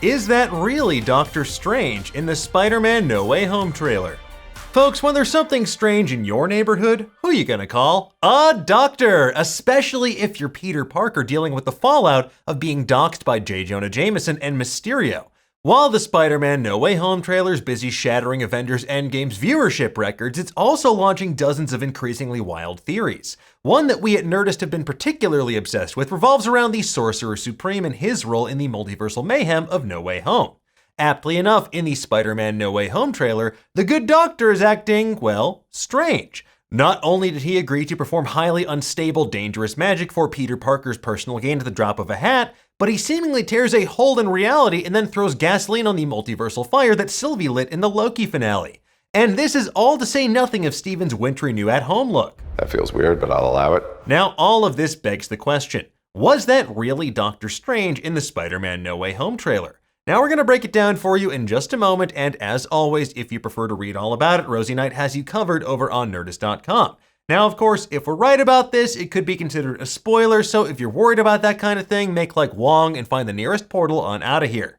Is that really Doctor Strange in the Spider-Man No Way Home trailer? Folks, when there's something strange in your neighborhood, who you gonna call? A doctor! Especially if you're Peter Parker dealing with the fallout of being doxxed by J. Jonah Jameson and Mysterio. While the Spider-Man No Way Home trailer's busy shattering Avengers Endgame's viewership records, it's also launching dozens of increasingly wild theories. One that we at Nerdist have been particularly obsessed with revolves around the Sorcerer Supreme and his role in the multiversal mayhem of No Way Home. Aptly enough, in the Spider-Man No Way Home trailer, the good doctor is acting, well, strange. Not only did he agree to perform highly unstable, dangerous magic for Peter Parker's personal gain at the drop of a hat, but he seemingly tears a hole in reality and then throws gasoline on the multiversal fire that Sylvie lit in the Loki finale. And this is all to say nothing of Steven's wintry new at-home look. That feels weird, but I'll allow it. Now, all of this begs the question, was that really Doctor Strange in the Spider-Man No Way Home trailer? Now we're going to break it down for you in just a moment, and as always, if you prefer to read all about it, Rosie Knight has you covered over on Nerdist.com. Now, of course, if we're right about this, it could be considered a spoiler, so if you're worried about that kind of thing, make like Wong and find the nearest portal on out of here.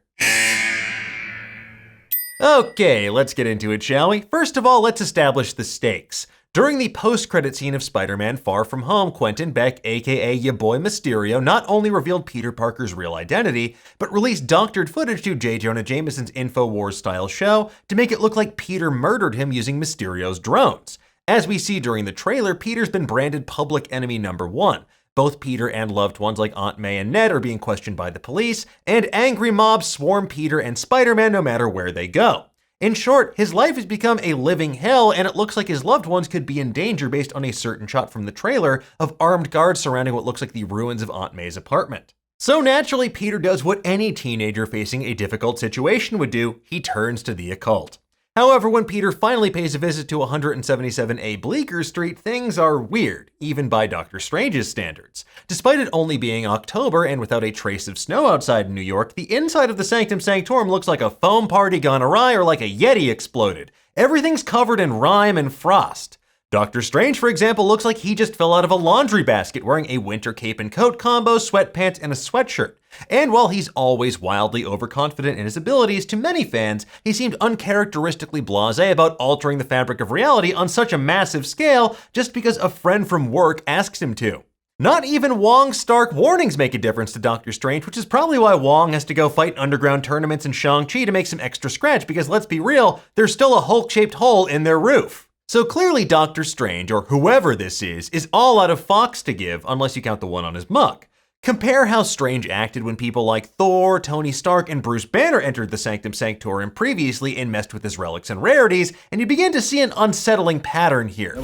Okay, let's get into it, shall we? First of all, let's establish the stakes. During the post-credit scene of Spider-Man Far From Home, Quentin Beck, aka ya boy Mysterio, not only revealed Peter Parker's real identity, but released doctored footage to J. Jonah Jameson's InfoWars-style show to make it look like Peter murdered him using Mysterio's drones. As we see during the trailer, Peter's been branded public enemy #1. Both Peter and loved ones like Aunt May and Ned are being questioned by the police, and angry mobs swarm Peter and Spider-Man no matter where they go. In short, his life has become a living hell, and it looks like his loved ones could be in danger based on a certain shot from the trailer of armed guards surrounding what looks like the ruins of Aunt May's apartment. So naturally, Peter does what any teenager facing a difficult situation would do, he turns to the occult. However, when Peter finally pays a visit to 177A Bleecker Street, things are weird, even by Doctor Strange's standards. Despite it only being October and without a trace of snow outside in New York, the inside of the Sanctum Sanctorum looks like a foam party gone awry or like a Yeti exploded. Everything's covered in rime and frost. Doctor Strange, for example, looks like he just fell out of a laundry basket wearing a winter cape and coat combo, sweatpants, and a sweatshirt. And while he's always wildly overconfident in his abilities, to many fans, he seemed uncharacteristically blasé about altering the fabric of reality on such a massive scale just because a friend from work asked him to. Not even Wong's stark warnings make a difference to Doctor Strange, which is probably why Wong has to go fight in underground tournaments in Shang-Chi to make some extra scratch, because let's be real, there's still a Hulk-shaped hole in their roof. So clearly Doctor Strange, or whoever this is all out of fox to give, unless you count the one on his mug. Compare how Strange acted when people like Thor, Tony Stark, and Bruce Banner entered the Sanctum Sanctorum previously and messed with his relics and rarities, and you begin to see an unsettling pattern here.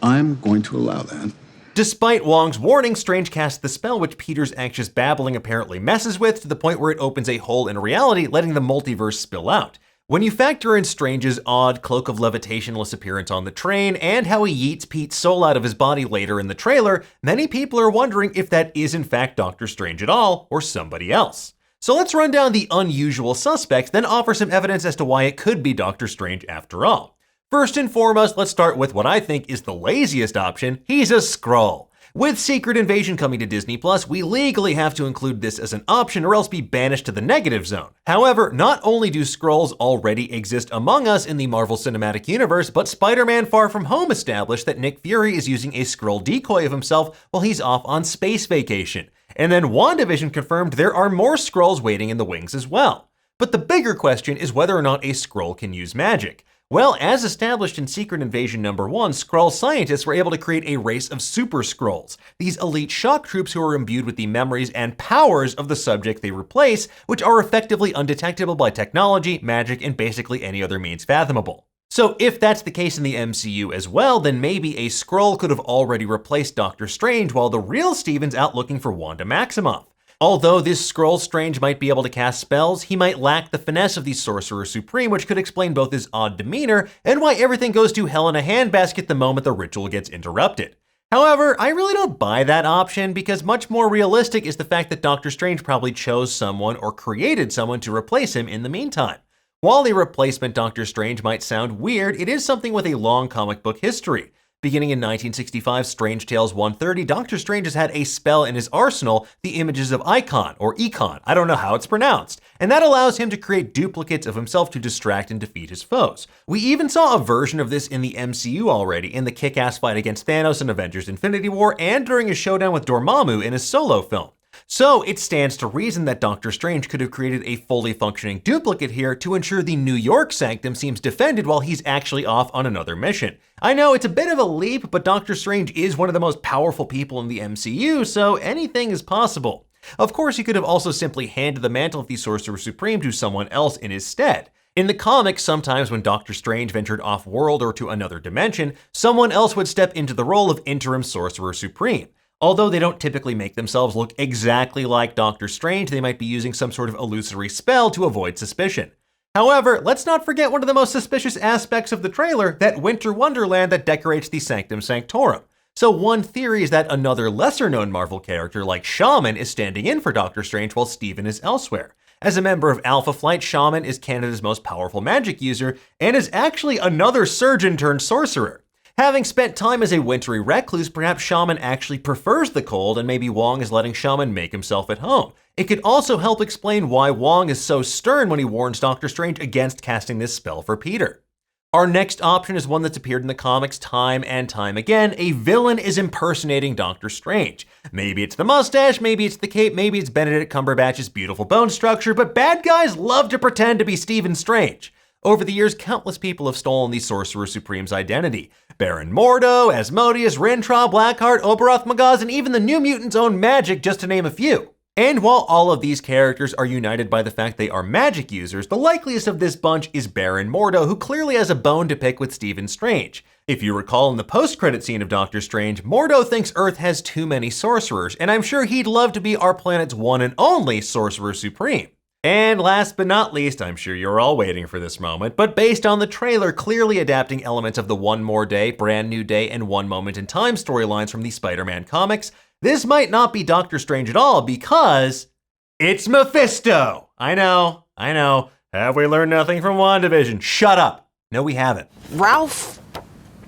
I'm going to allow that. Despite Wong's warning, Strange casts the spell, which Peter's anxious babbling apparently messes with, to the point where it opens a hole in reality, letting the multiverse spill out. When you factor in Strange's odd cloak of levitationless appearance on the train, and how he yeets Pete's soul out of his body later in the trailer, many people are wondering if that is in fact Doctor Strange at all, or somebody else. So let's run down the unusual suspects, then offer some evidence as to why it could be Doctor Strange after all. First and foremost, let's start with what I think is the laziest option. He's a Skrull. With Secret Invasion coming to Disney+, we legally have to include this as an option or else be banished to the negative zone. However, not only do Skrulls already exist among us in the Marvel Cinematic Universe, but Spider-Man Far From Home established that Nick Fury is using a Skrull decoy of himself while he's off on space vacation. And then WandaVision confirmed there are more Skrulls waiting in the wings as well. But the bigger question is whether or not a Skrull can use magic. Well, as established in Secret Invasion #1, Skrull scientists were able to create a race of Super Skrulls, these elite shock troops who are imbued with the memories and powers of the subject they replace, which are effectively undetectable by technology, magic, and basically any other means fathomable. So if that's the case in the MCU as well, then maybe a Skrull could have already replaced Doctor Strange while the real Steven's out looking for Wanda Maximoff. Although this Skrull Strange might be able to cast spells, he might lack the finesse of the Sorcerer Supreme, which could explain both his odd demeanor and why everything goes to hell in a handbasket the moment the ritual gets interrupted. However, I really don't buy that option because much more realistic is the fact that Doctor Strange probably chose someone or created someone to replace him in the meantime. While the replacement Doctor Strange might sound weird, it is something with a long comic book history. Beginning in 1965's Strange Tales 130, Doctor Strange has had a spell in his arsenal, the Images of Icon, or Econ, I don't know how it's pronounced, and that allows him to create duplicates of himself to distract and defeat his foes. We even saw a version of this in the MCU already, in the kick-ass fight against Thanos in Avengers Infinity War, and during his showdown with Dormammu in his Solo film. So it stands to reason that Doctor Strange could have created a fully functioning duplicate here to ensure the New York sanctum seems defended while he's actually off on another mission. I know it's a bit of a leap, but Doctor Strange is one of the most powerful people in the MCU, so anything is possible. Of course, he could have also simply handed the mantle of the Sorcerer Supreme to someone else in his stead. In the comics, sometimes when Doctor Strange ventured off-world or to another dimension, someone else would step into the role of interim Sorcerer Supreme. Although they don't typically make themselves look exactly like Doctor Strange, they might be using some sort of illusory spell to avoid suspicion. However, let's not forget one of the most suspicious aspects of the trailer, that winter wonderland that decorates the Sanctum Sanctorum. So one theory is that another lesser-known Marvel character like Shaman is standing in for Doctor Strange while Steven is elsewhere. As a member of Alpha Flight, Shaman is Canada's most powerful magic user, and is actually another surgeon turned sorcerer. Having spent time as a wintry recluse, perhaps Shaman actually prefers the cold, and maybe Wong is letting Shaman make himself at home. It could also help explain why Wong is so stern when he warns Doctor Strange against casting this spell for Peter. Our next option is one that's appeared in the comics time and time again. A villain is impersonating Doctor Strange. Maybe it's the mustache, maybe it's the cape, maybe it's Benedict Cumberbatch's beautiful bone structure, but bad guys love to pretend to be Stephen Strange. Over the years, countless people have stolen the Sorcerer Supreme's identity. Baron Mordo, Asmodeus, Rintrah, Blackheart, Oberoth Magaz, and even the New Mutants' own Magic, just to name a few. And while all of these characters are united by the fact they are magic users, the likeliest of this bunch is Baron Mordo, who clearly has a bone to pick with Stephen Strange. If you recall in the post-credit scene of Doctor Strange, Mordo thinks Earth has too many sorcerers, and I'm sure he'd love to be our planet's one and only Sorcerer Supreme. And last but not least, I'm sure you're all waiting for this moment, but based on the trailer clearly adapting elements of the One More Day, Brand New Day, and One Moment in Time storylines from the Spider-Man comics, this might not be Doctor Strange at all because it's Mephisto! I know. Have we learned nothing from WandaVision? Shut up. No, we haven't. Ralph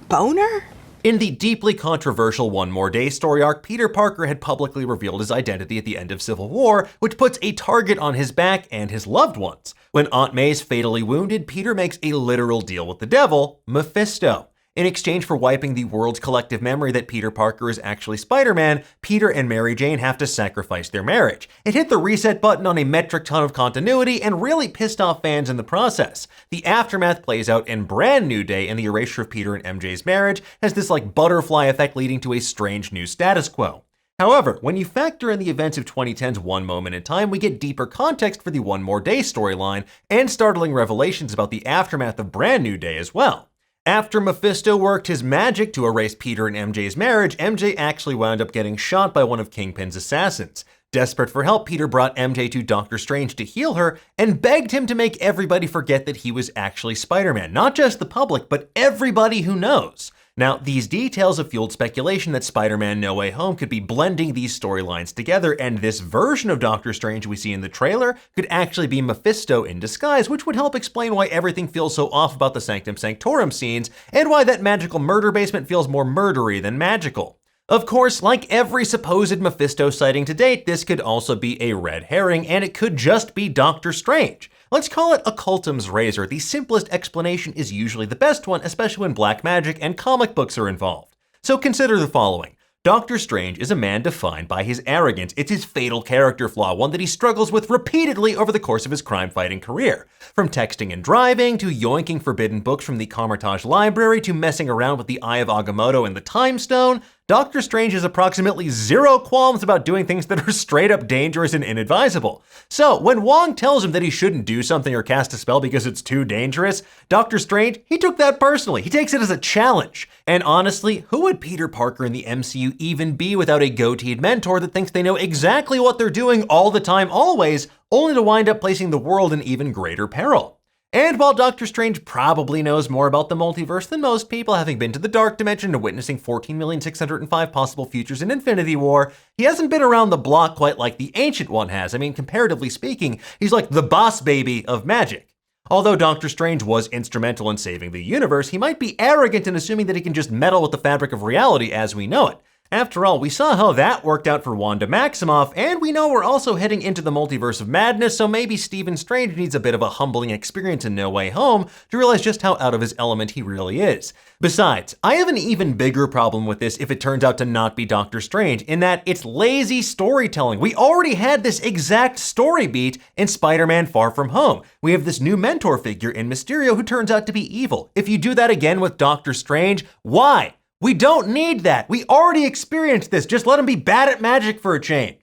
Boner? In the deeply controversial One More Day story arc, Peter Parker had publicly revealed his identity at the end of Civil War, which puts a target on his back and his loved ones. When Aunt May's fatally wounded, Peter makes a literal deal with the devil, Mephisto. In exchange for wiping the world's collective memory that Peter Parker is actually Spider-Man, Peter and Mary Jane have to sacrifice their marriage. It hit the reset button on a metric ton of continuity and really pissed off fans in the process. The aftermath plays out in Brand New Day, and the erasure of Peter and MJ's marriage has this butterfly effect leading to a strange new status quo. However, when you factor in the events of 2010's One Moment in Time, we get deeper context for the One More Day storyline and startling revelations about the aftermath of Brand New Day as well. After Mephisto worked his magic to erase Peter and MJ's marriage, MJ actually wound up getting shot by one of Kingpin's assassins. Desperate for help, Peter brought MJ to Doctor Strange to heal her and begged him to make everybody forget that he was actually Spider-Man. Not just the public, but everybody who knows. Now, these details have fueled speculation that Spider-Man No Way Home could be blending these storylines together, and this version of Doctor Strange we see in the trailer could actually be Mephisto in disguise, which would help explain why everything feels so off about the Sanctum Sanctorum scenes, and why that magical murder basement feels more murdery than magical. Of course, like every supposed Mephisto sighting to date, this could also be a red herring, and it could just be Doctor Strange. Let's call it Occultum's razor. The simplest explanation is usually the best one, especially when black magic and comic books are involved. So consider the following. Doctor Strange is a man defined by his arrogance. It's his fatal character flaw, one that he struggles with repeatedly over the course of his crime-fighting career. From texting and driving, to yoinking forbidden books from the Carmitage Library, to messing around with the Eye of Agamotto and the Time Stone, Doctor Strange has approximately zero qualms about doing things that are straight up dangerous and inadvisable. So, when Wong tells him that he shouldn't do something or cast a spell because it's too dangerous, Doctor Strange, he took that personally. He takes it as a challenge. And honestly, who would Peter Parker in the MCU even be without a goateed mentor that thinks they know exactly what they're doing all the time, always, only to wind up placing the world in even greater peril? And while Doctor Strange probably knows more about the multiverse than most people, having been to the Dark Dimension and witnessing 14,605 possible futures in Infinity War, he hasn't been around the block quite like the Ancient One has. I mean, comparatively speaking, he's like the boss baby of magic. Although Doctor Strange was instrumental in saving the universe, he might be arrogant in assuming that he can just meddle with the fabric of reality as we know it. After all, we saw how that worked out for Wanda Maximoff, and we know we're also heading into the multiverse of madness, so maybe Stephen Strange needs a bit of a humbling experience in No Way Home to realize just how out of his element he really is. Besides, I have an even bigger problem with this if it turns out to not be Doctor Strange, in that it's lazy storytelling. We already had this exact story beat in Spider-Man Far From Home. We have this new mentor figure in Mysterio who turns out to be evil. If you do that again with Doctor Strange, why? We don't need that. We already experienced this. Just let him be bad at magic for a change.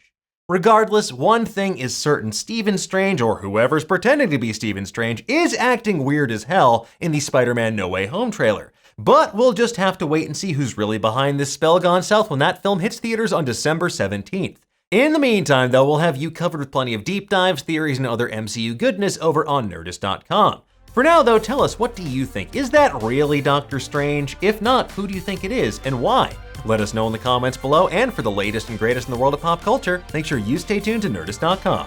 Regardless, one thing is certain. Stephen Strange, or whoever's pretending to be Stephen Strange, is acting weird as hell in the Spider-Man No Way Home trailer. But we'll just have to wait and see who's really behind this spell gone south when that film hits theaters on December 17th. In the meantime, though, we'll have you covered with plenty of deep dives, theories, and other MCU goodness over on Nerdist.com. For now, though, tell us, what do you think? Is that really Doctor Strange? If not, who do you think it is, and why? Let us know in the comments below, and for the latest and greatest in the world of pop culture, make sure you stay tuned to Nerdist.com.